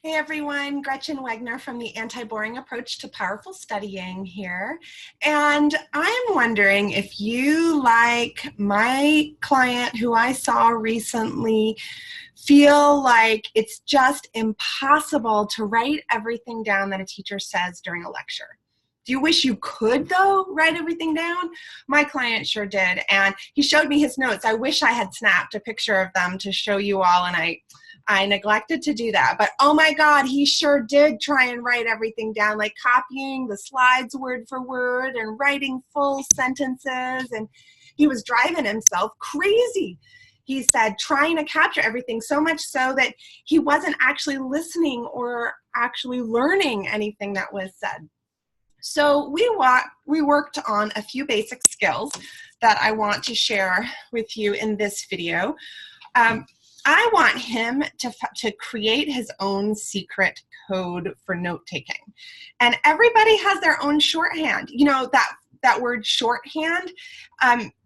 Hey everyone, Gretchen Wegner from the Anti-Boring Approach to Powerful Studying here. And I'm wondering if you, like my client who I saw recently, feel like it's just impossible to write everything down that a teacher says during a lecture. Do you wish you could, though, write everything down? My client sure did, and he showed me his notes. I wish I had snapped a picture of them to show you all, and I neglected to do that. But oh my God, he sure did try and write everything down, like copying the slides word for word and writing full sentences, and he was driving himself crazy. He said trying to capture everything, so much so that he wasn't actually listening or actually learning anything that was said. So we worked on a few basic skills that I want to share with you in this video. I want him to create his own secret code for note-taking. And everybody has their own shorthand. You know, that word shorthand,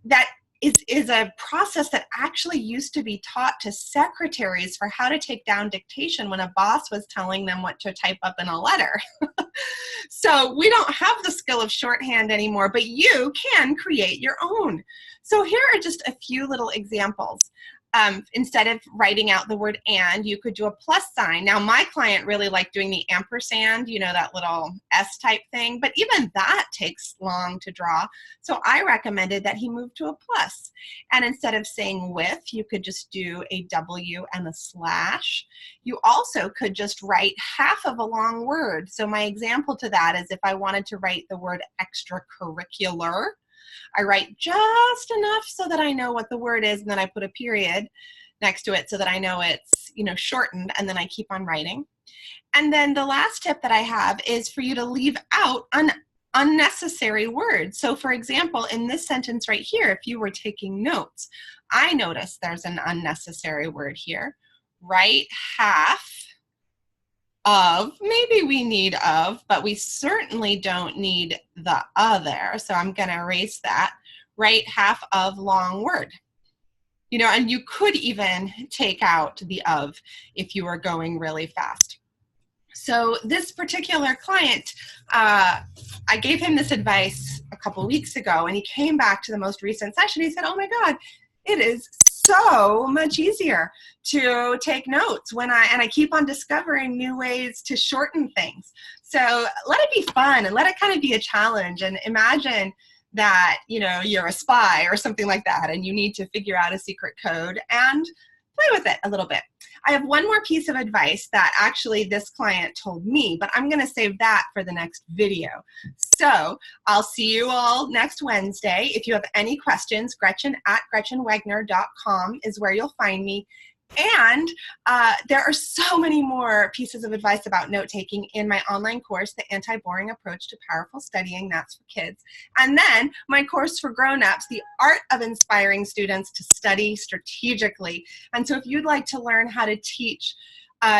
that is a process that actually used to be taught to secretaries for how to take down dictation when a boss was telling them what to type up in a letter. So we don't have the skill of shorthand anymore, but you can create your own. So here are just a few little examples. Instead of writing out the word and, you could do a plus sign. Now, my client really liked doing the ampersand, you know, that little S type thing, but even that takes long to draw. So I recommended that he move to a plus. And instead of saying with, you could just do a W and a slash. You also could just write half of a long word. So my example to that is if I wanted to write the word extracurricular, I write just enough so that I know what the word is, and then I put a period next to it so that I know it's, you know, shortened, and then I keep on writing. And then the last tip that I have is for you to leave out unnecessary words. So for example, in this sentence right here, if you were taking notes, I noticed there's an unnecessary word here. Write half of, maybe we need of, but we certainly don't need the other. So I'm going to erase that. Write half of long word. You know, and you could even take out the of if you were going really fast. So this particular client, I gave him this advice a couple weeks ago, and he came back to the most recent session. He said, oh my God, it is so much easier to take notes when I keep on discovering new ways to shorten things. So let it be fun and let it kind of be a challenge, and imagine that, you know, you're a spy or something like that, and you need to figure out a secret code and play with it a little bit. I have one more piece of advice that actually this client told me, but I'm going to save that for the next video. So I'll see you all next Wednesday. If you have any questions, Gretchen@GretchenWegner.com is where you'll find me. And there are so many more pieces of advice about note-taking in my online course, The Anti-Boring Approach to Powerful Studying. That's for kids. And then my course for grown-ups, The Art of Inspiring Students to Study Strategically. And so if you'd like to learn how to teach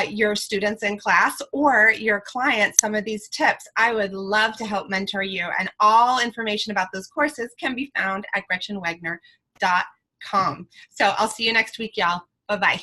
your students in class or your clients some of these tips, I would love to help mentor you. And all information about those courses can be found at GretchenWegner.com. So I'll see you next week, y'all. Bye-bye.